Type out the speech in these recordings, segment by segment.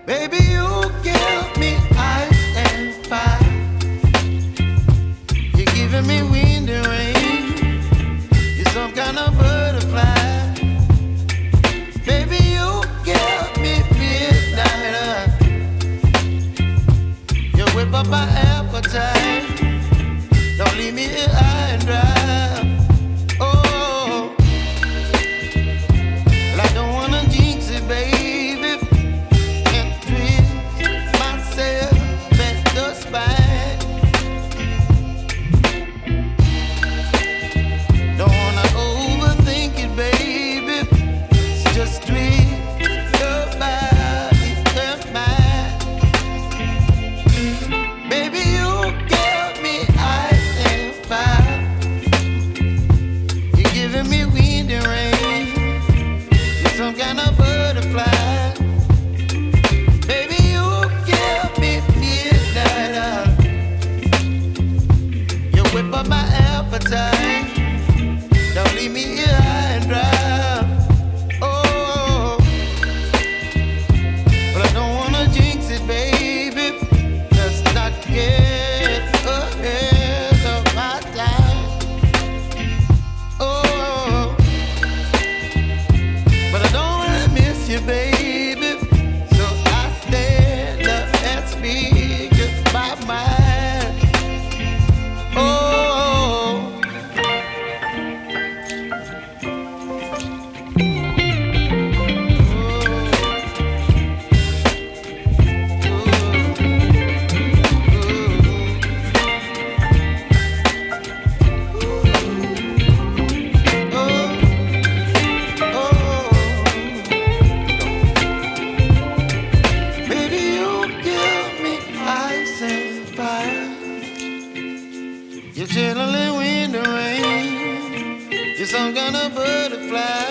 Baby, you give me ice and fire. You're giving me wind and rain. You're some kind of butterfly. Baby, you give me midnight. You whip up my appetite. Don't leave me here high and dry. Oh, well, I don't wanna jinx it, baby, and twist myself at the spine. Don't wanna overthink it, baby. It's just twist your body and mine. Baby, you give me ice and fire. You're giving me wind and rain. You're some kind of butterfly. Baby, you give me midnight. You whip up my appetite. Don't leave me here high and dry. Oh, but I don't wanna jinx it, baby. Let's not get ahead of my time. Oh, but I don't wanna miss you, baby. So I stand up and speak my mind. Oh. Baby, you give me ice and fire. You're channeling wind and rain. You're some kind of butterfly.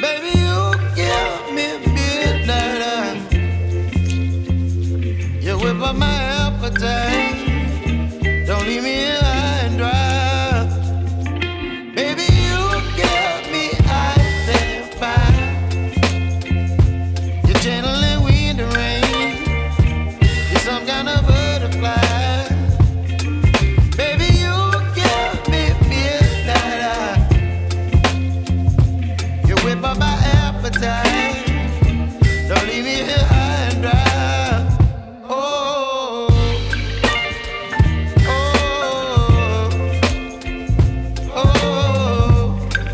Baby, you give me midnight. You whip up my appetite. Don't leave me here high and dry. Baby, you give me ice and fire. You're channeling wind and rain. You're some kind of butterfly. Baby, you give me midnight. You whip up my appetite. Don't leave me here high and dry. Oh, oh, oh, oh,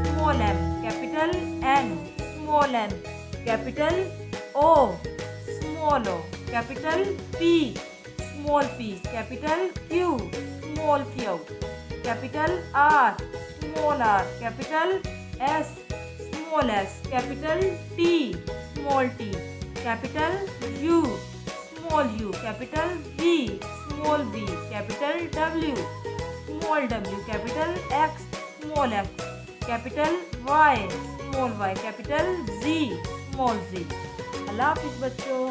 small m, capital N, small n, capital O, small o, capital P, small p, capital Q, small q, capital R, small r, capital S, small s, capital T, small t, capital U, small u, capital V, small v, capital W, small w, capital X, small x, capital Y, small y, capital Z, small z. अल्लाह हाफिज़ बच्चों।